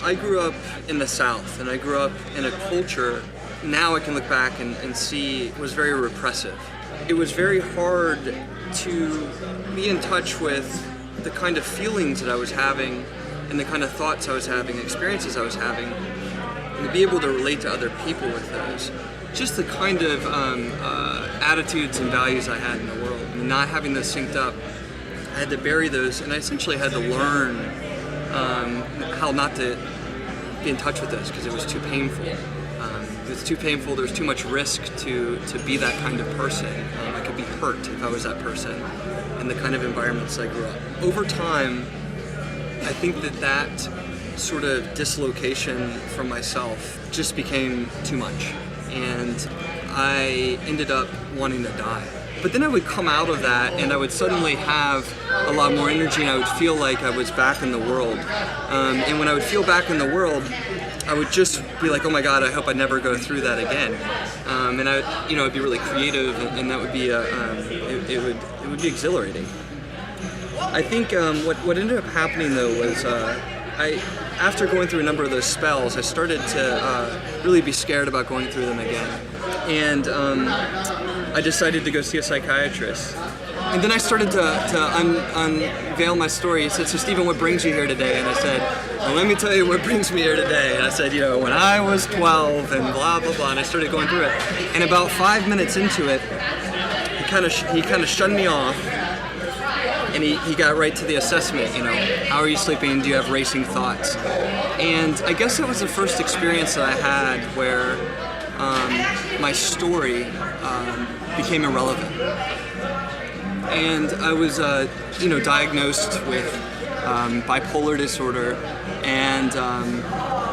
I grew up in the South, and I grew up in a culture, now I can look back and see, was very repressive. It was very hard to be in touch with the kind of feelings that I was having and the kind of thoughts I was having, experiences I was having, and to be able to relate to other people with those. Just the kind of attitudes and values I had in the world. And not having those synced up, I had to bury those, and I essentially had to learn how not to be in touch with those because it was too painful. It was too painful, there was too much risk to be that kind of person. I could be hurt if I was that person in the kind of environments I grew up. Over time, I think that sort of dislocation from myself just became too much. And I ended up wanting to die. But then I would come out of that and I would suddenly have a lot more energy and I would feel like I was back in the world. And when I would feel back in the world, I would just be like, oh my God, I hope I never go through that again. And it'd be really creative and that would be, it would be exhilarating. I think what ended up happening though was after going through a number of those spells, I started to really be scared about going through them again. And I decided to go see a psychiatrist. And then I started to unveil my story. He said, so Stephen, what brings you here today? And I said, well, let me tell you what brings me here today. And I said, when I was 12 and blah, blah, blah. And I started going through it. And about 5 minutes into it, he kind of shunned me off. And he got right to the assessment, how are you sleeping? Do you have racing thoughts? And I guess that was the first experience that I had where my story became irrelevant. And I was, diagnosed with bipolar disorder and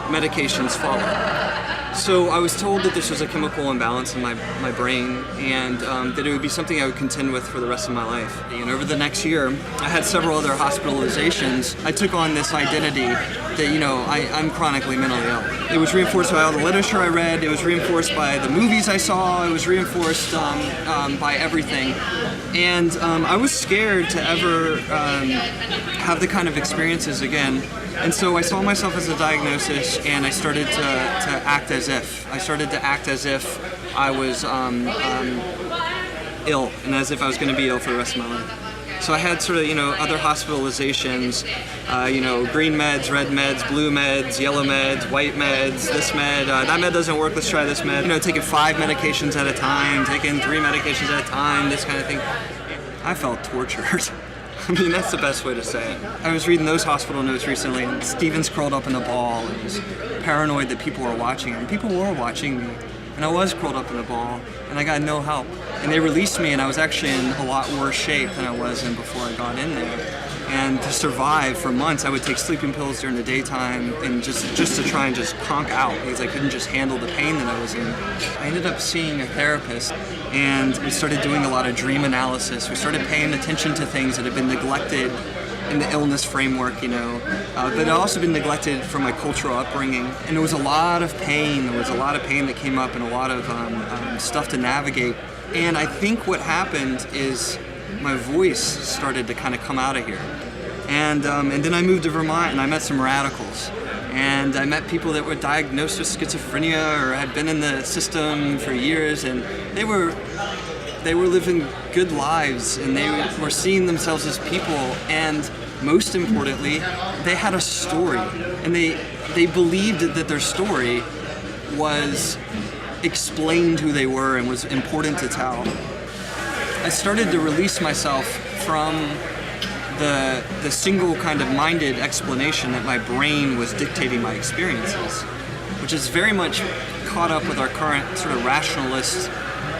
medications followed. So I was told that this was a chemical imbalance in my brain and that it would be something I would contend with for the rest of my life. And over the next year, I had several other hospitalizations. I took on this identity that, I'm chronically mentally ill. It was reinforced by all the literature I read. It was reinforced by the movies I saw. It was reinforced by everything. And I was scared to ever have the kind of experiences again. And so I saw myself as a diagnosis, and I started to act as if. I started to act as if I was ill, and as if I was going to be ill for the rest of my life. So I had sort of, other hospitalizations, green meds, red meds, blue meds, yellow meds, white meds, this med, that med doesn't work, let's try this med. Taking 5 medications at a time, taking 3 medications at a time, this kind of thing. I felt tortured. I mean, that's the best way to say it. I was reading those hospital notes recently, and Steven's curled up in the ball, and he's paranoid that people were watching him. People were watching me, and I was curled up in the ball, and I got no help. And they released me, and I was actually in a lot worse shape than I was in before I got in there. And to survive for months, I would take sleeping pills during the daytime, and just to try and just conk out, because I couldn't just handle the pain that I was in. I ended up seeing a therapist, and we started doing a lot of dream analysis. We started paying attention to things that had been neglected in the illness framework, but had also been neglected from my cultural upbringing. And there was a lot of pain. There was a lot of pain that came up and a lot of stuff to navigate. And I think what happened is my voice started to kind of come out of here. And then I moved to Vermont and I met some radicals. And I met people that were diagnosed with schizophrenia or had been in the system for years, and they were living good lives, and they were seeing themselves as people, and most importantly, they had a story, and they believed that their story was explained who they were and was important to tell. I started to release myself from the single kind of minded explanation that my brain was dictating my experiences, which is very much caught up with our current sort of rationalist,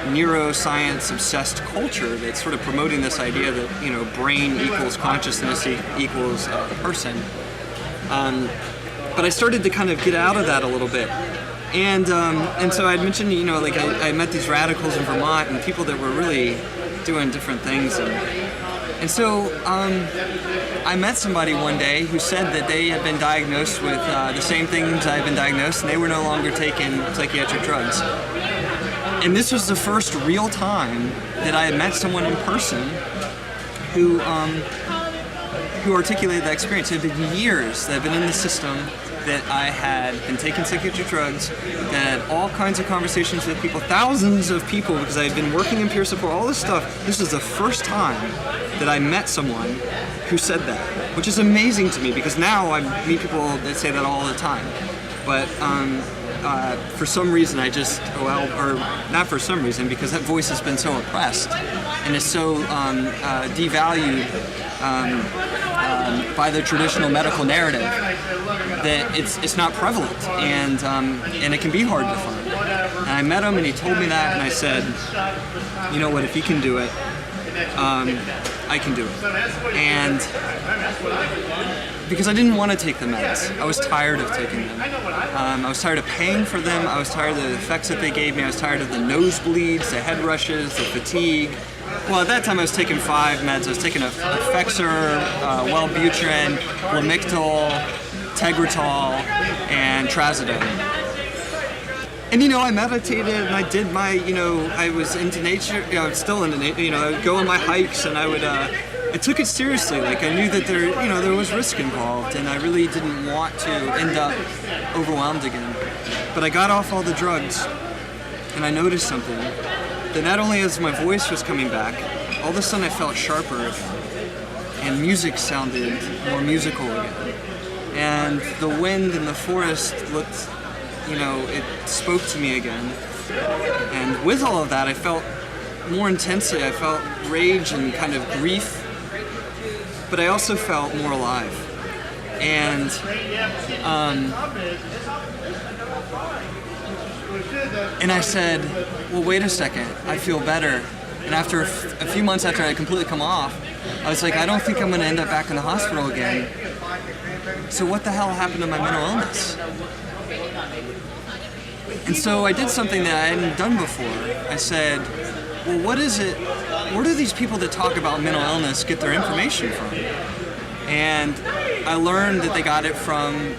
neuroscience obsessed culture that's sort of promoting this idea that, brain equals consciousness equals a person. But I started to kind of get out of that a little bit. And so I'd mentioned, I met these radicals in Vermont and people that were really doing different things. And so I met somebody one day who said that they had been diagnosed with the same things I had been diagnosed, and they were no longer taking psychiatric drugs. And this was the first real time that I had met someone in person who articulated that experience. It had been years that I've been in the system, that I had been taking psychiatric drugs, that I had all kinds of conversations with people, thousands of people, because I had been working in peer support, all this stuff. This is the first time that I met someone who said that, which is amazing to me, because now I meet people that say that all the time. But for some reason or not for some reason, because that voice has been so oppressed and is so devalued by the traditional medical narrative, that it's not prevalent, and it can be hard to find. And I met him, and he told me that, and I said, you know what, if he can do it, I can do it. And because I didn't want to take the meds. I was tired of taking them. I was tired of paying for them. I was tired of the effects that they gave me. I was tired of the nosebleeds, the head rushes, the fatigue. Well, at that time I was taking 5 meds. I was taking Effexor, Wellbutrin, Lamictal, Tegretol, and Trazodone. And I meditated, and I did my, I was into nature. I was still into nature. I would go on my hikes, and I took it seriously. Like, I knew that there was risk involved, and I really didn't want to end up overwhelmed again. But I got off all the drugs, and I noticed something. That not only as my voice was coming back, all of a sudden I felt sharper, and music sounded more musical again. And the wind in the forest looked, it spoke to me again. And with all of that, I felt more intensely. I felt rage and kind of grief, but I also felt more alive. And I said, well, wait a second, I feel better. And after a few months after I had completely come off, I was like, I don't think I'm going to end up back in the hospital again. So what the hell happened to my mental illness? And so I did something that I hadn't done before. I said, well, what is it? Where do these people that talk about mental illness get their information from? And I learned that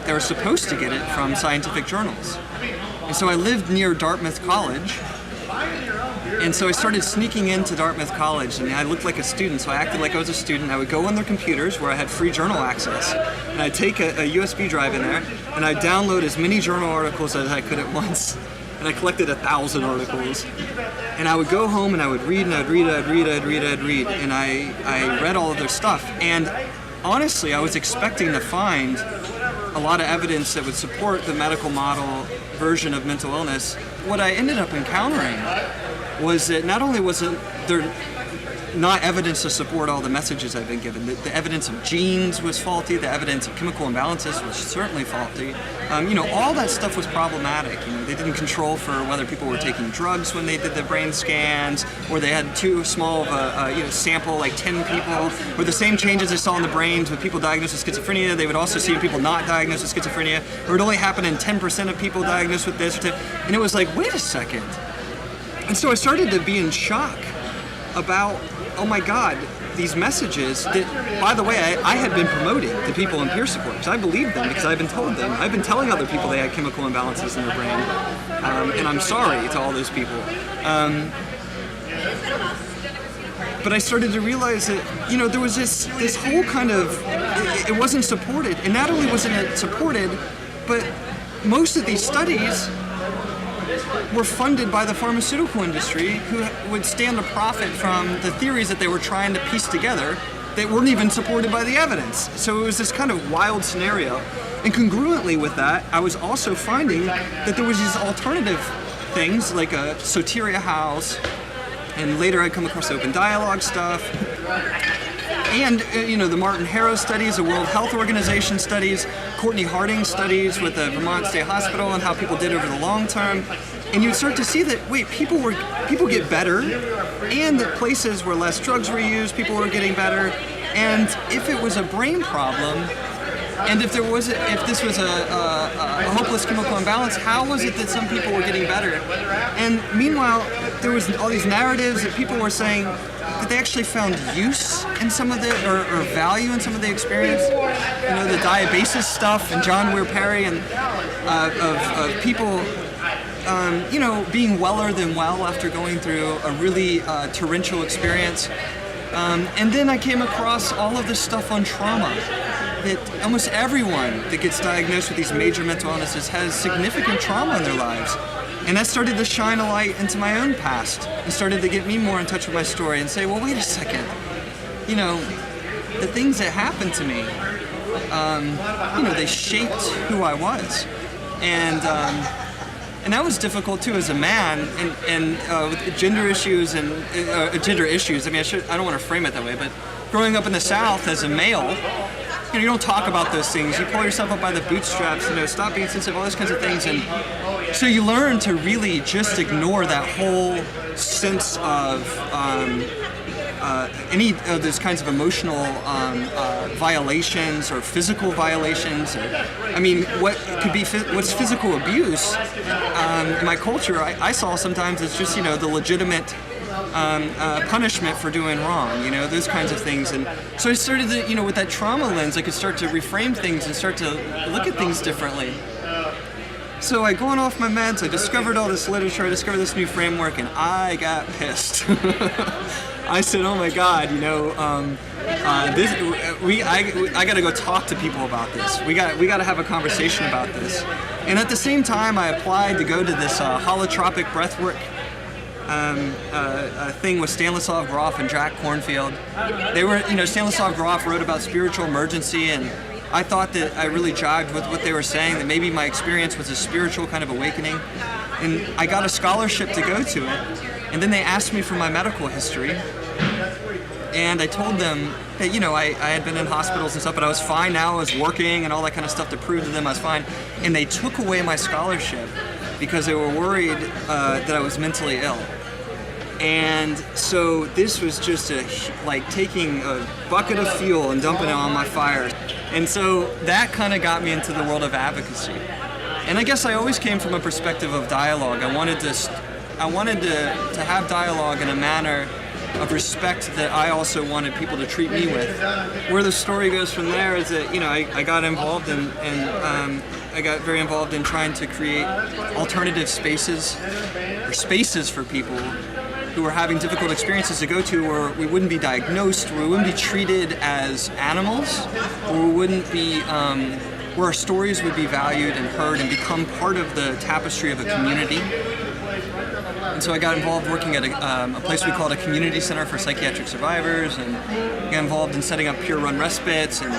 they were supposed to get it from scientific journals. And so I lived near Dartmouth College. And so I started sneaking into Dartmouth College, and I looked like a student, so I acted like I was a student. I would go on their computers where I had free journal access, and I'd take a USB drive in there, and I'd download as many journal articles as I could at once. And I collected 1,000 articles. And I would go home and I would read, and I'd read, and I read all of their stuff. And honestly, I was expecting to find a lot of evidence that would support the medical model version of mental illness. What I ended up encountering was that not only was there not evidence to support all the messages I've been given, the evidence of genes was faulty, the evidence of chemical imbalances was certainly faulty. All that stuff was problematic. They didn't control for whether people were taking drugs when they did the brain scans, or they had too small of a sample, like 10 people, or the same changes they saw in the brains with people diagnosed with schizophrenia, they would also see in people not diagnosed with schizophrenia, or it would only happen in 10% of people diagnosed with this, and it was like, wait a second. And so I started to be in shock about, oh my God, these messages that, by the way, I had been promoting to people in peer support, because I believed them, because I've been told them. I've been telling other people they had chemical imbalances in their brain, and I'm sorry to all those people. But I started to realize that, there was this whole kind of, it wasn't supported. And not only wasn't it supported, but most of these studies were funded by the pharmaceutical industry, who would stand to profit from the theories that they were trying to piece together that weren't even supported by the evidence. So it was this kind of wild scenario. And congruently with that, I was also finding that there was these alternative things like a Soteria House, and later I'd come across the open dialogue stuff, and the Martin Harrow studies, the World Health Organization studies, Courtney Harding studies with the Vermont State Hospital and how people did over the long term. And you'd start to see that, wait, people get better, and that places where less drugs were used, people were getting better. And if it was a brain problem, and if this was a hopeless chemical imbalance, how was it that some people were getting better? And meanwhile, there was all these narratives that people were saying that they actually found use in some of the, or value in some of the experience. The diabasis stuff and John Weir Perry, and of people being weller than well after going through a really torrential experience. And then I came across all of this stuff on trauma. that almost everyone that gets diagnosed with these major mental illnesses has significant trauma in their lives. And that started to shine a light into my own past and started to get me more in touch with my story and say, well, wait a second, you know, the things that happened to me, you know, they shaped who I was. And that was difficult too as a man, and with gender issues and gender issues. I mean, I don't want to frame it that way, but growing up in the South as a male, you know, you don't talk about those things. You pull yourself up by the bootstraps, you know, stop being sensitive, all those kinds of things. And so you learn to really just ignore that whole sense of any of those kinds of emotional violations or physical violations. I mean, what's physical abuse in my culture, I saw sometimes as just, you know, the legitimate punishment for doing wrong, you know, those kinds of things. And so I started to, you know, with that trauma lens, I could start to reframe things and start to look at things differently. So I going off my meds, I discovered all this literature, I discovered this new framework, and I got pissed. I said, oh my God, you know, I got to go talk to people about this. We got to have a conversation about this. And at the same time, I applied to go to this holotropic breathwork thing with Stanislav Grof and Jack Kornfield. They were, you know, Stanislav Grof wrote about spiritual emergency, and I thought that I really jived with what they were saying, that maybe my experience was a spiritual kind of awakening. And I got a scholarship to go to it. And then they asked me for my medical history. And I told them that, you know, I had been in hospitals and stuff, but I was fine now. I was working and all that kind of stuff to prove to them I was fine. And they took away my scholarship because they were worried that I was mentally ill. And so this was just like taking a bucket of fuel and dumping it on my fire. And so that kind of got me into the world of advocacy. And I guess I always came from a perspective of dialogue. I wanted to have dialogue in a manner of respect that I also wanted people to treat me with. Where the story goes from there is that, you know, I got involved I got very involved in trying to create alternative spaces or spaces for people who were having difficult experiences to go to, where we wouldn't be diagnosed, where we wouldn't be treated as animals, or we wouldn't be, where our stories would be valued and heard and become part of the tapestry of a community. And so I got involved working at a place we called a community center for psychiatric survivors, and got involved in setting up peer-run respites and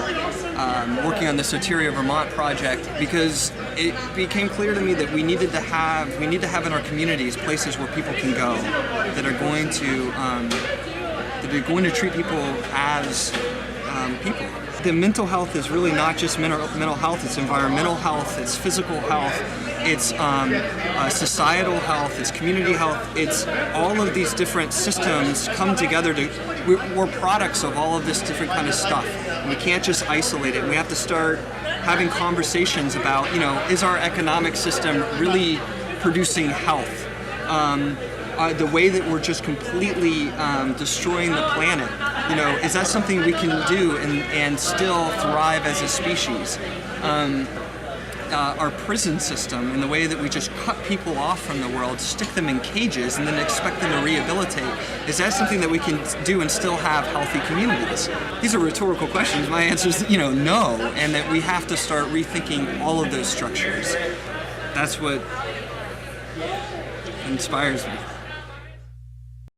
working on the Soteria Vermont project, because it became clear to me that we need to have in our communities places where people can go that are going to treat people as people. The mental health is really not just mental health, it's environmental health, it's physical health, it's societal health, it's community health, it's all of these different systems come together we're products of all of this different kind of stuff. And we can't just isolate it. We have to start having conversations about, you know, is our economic system really producing health? The way that we're just completely destroying the planet, you know, is that something we can do and still thrive as a species? Our prison system and the way that we just cut people off from the world, stick them in cages, and then expect them to rehabilitate, is that something that we can do and still have healthy communities? These are rhetorical questions. My answer is, you know, no, and that we have to start rethinking all of those structures. That's what inspires me.